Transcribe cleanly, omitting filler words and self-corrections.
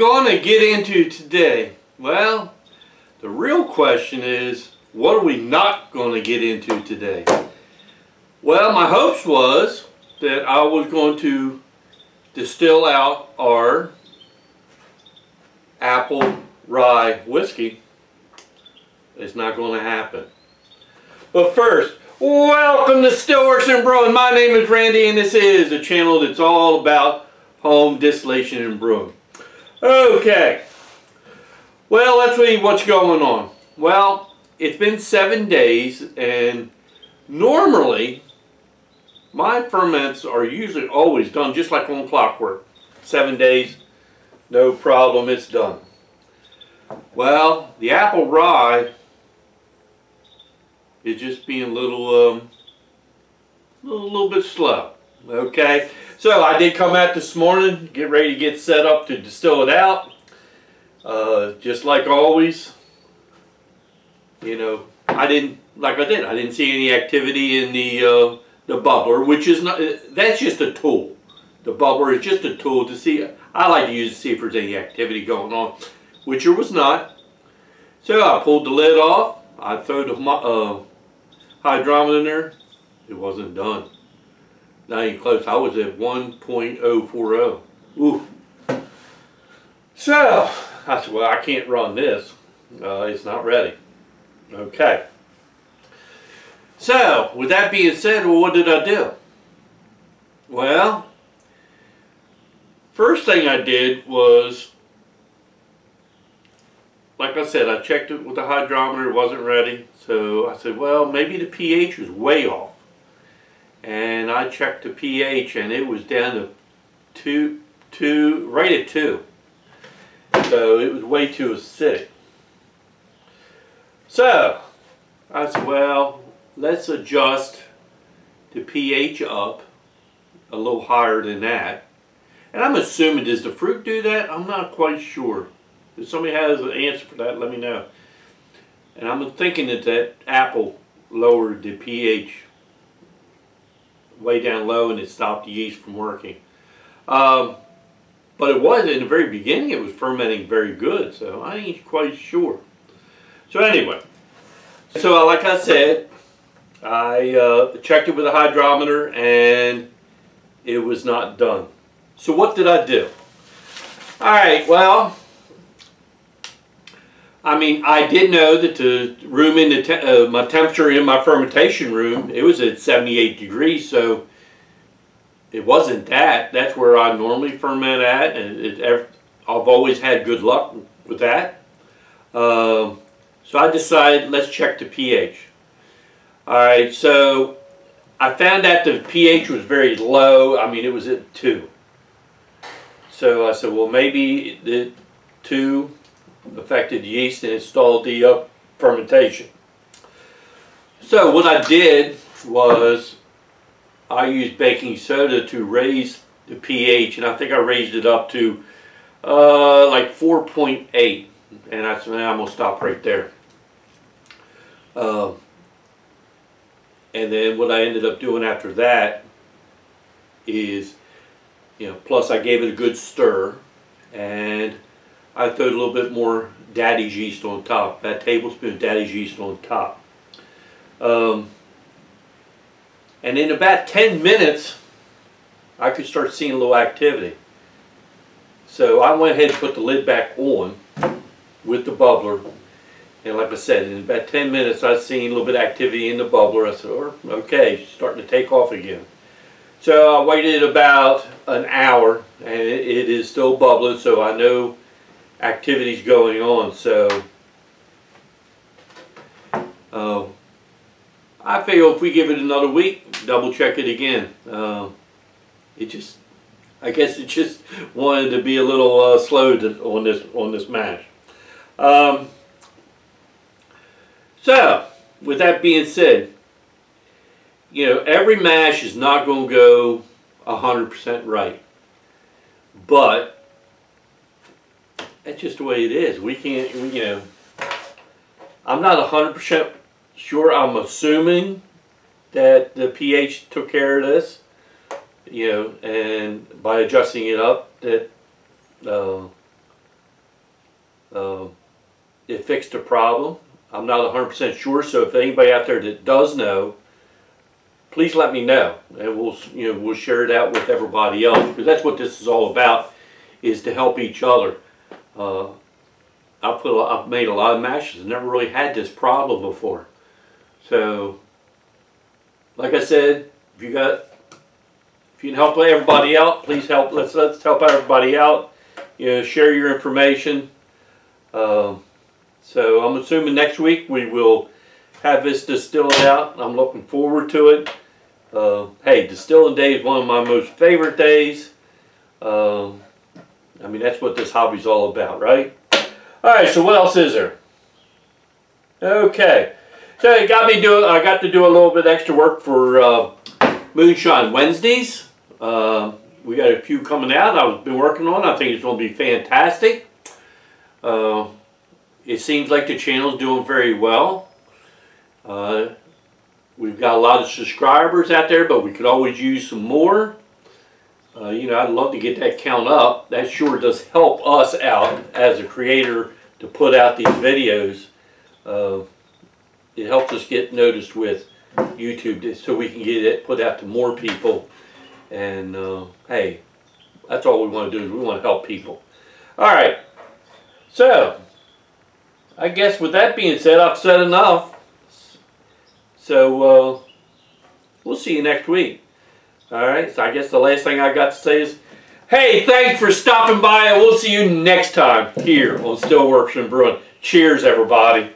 going to get into today? Well, the real question is, what are we not going to get into today? Well, my hopes was that I was going to distill out our Apple Rye Whiskey. It's not going to happen. But first, welcome to Stillworks and Brewing. My name is Randy and this is a channel that's all about home distillation and brewing. Okay, well, let's see what's going on. Well, it's been 7 days and normally my ferments are usually always done just like on clockwork. 7 days, no problem, it's done. Well, the Apple Rye is just being a little bit slow. Okay, so I did come out this morning, get ready to get set up to distill it out. Just like always, you know, I didn't see any activity in the bubbler, which is not, that's just a tool. The bubbler is just a tool to see. I like to use it to see if there's any activity going on, which there was not. So I pulled the lid off. I threw the hydrometer in there. It wasn't done. Not even close. I was at 1.040. Ooh. So I said, well, I can't run this. It's not ready. Okay. So with that being said, well, what did I do? Well, first thing I did was, like I said, I checked it with the hydrometer. It wasn't ready. So I said, well, maybe the pH was way off. And I checked the pH and it was down to right at 2. So it was way too acidic. So I said, well, let's adjust the pH up a little higher than that. And I'm assuming, does the fruit do that? I'm not quite sure. If somebody has an answer for that, let me know. And I'm thinking that apple lowered the pH way down low and it stopped the yeast from working. But it was, in the very beginning, it was fermenting very good, so I ain't quite sure. So anyway, so like I said, I checked it with a hydrometer and it was not done. So what did I do? Alright, well, I mean, I did know that the room in the my temperature in my fermentation room, it was at 78 degrees, so it wasn't that. That's where I normally ferment at, and I've always had good luck with that. So I decided, let's check the pH. Alright, so I found that the pH was very low. I mean, it was at 2. So I said, well, maybe the 2 affected yeast and it stalled the fermentation. So what I did was I used baking soda to raise the pH, and I think I raised it up to like 4.8, and I said, I'm gonna stop right there. And then what I ended up doing after that is, you know, plus I gave it a good stir, and I threw a little bit more daddy's yeast on top, that tablespoon of daddy's yeast on top. And in about 10 minutes, I could start seeing a little activity. So I went ahead and put the lid back on with the bubbler. And like I said, in about 10 minutes, I seen a little bit of activity in the bubbler. I said, oh, okay, starting to take off again. So I waited about an hour, and it is still bubbling, so I know activity's going on. So I feel if we give it another week, double check it again. I guess it just wanted to be a little slow on this mash. So with that being said, you know, every mash is not going to go 100% right, but that's just the way it is. We can't, you know, I'm not 100% sure. I'm assuming that the pH took care of this, you know, and by adjusting it up, that It fixed the problem. I'm not 100% sure, so if anybody out there that does know, please let me know, and we'll share it out with everybody else, because that's what this is all about, is to help each other. I've made a lot of mashes and never really had this problem before. So, like I said, if you can help everybody out, please help. Let's help everybody out. Share your information. So I'm assuming next week we will have this distilled out. I'm looking forward to it. Hey, distilling day is one of my most favorite days. I mean, that's what this hobby's all about, right? Alright, so what else is there? Okay. So I got to do a little bit extra work for Moonshine Wednesdays. We got a few coming out I've been working on. I think it's going to be fantastic. It seems like the channel's doing very well. We've got a lot of subscribers out there, but we could always use some more. I'd love to get that count up. That sure does help us out as a creator to put out these videos. It helps us get noticed with YouTube so we can get it put out to more people. And hey, that's all we want to do, is we want to help people. Alright, so I guess with that being said, I've said enough. So we'll see you next week. Alright, so I guess the last thing I got to say is, hey, thanks for stopping by, and we'll see you next time here on Stillworks and Brewing. Cheers, everybody.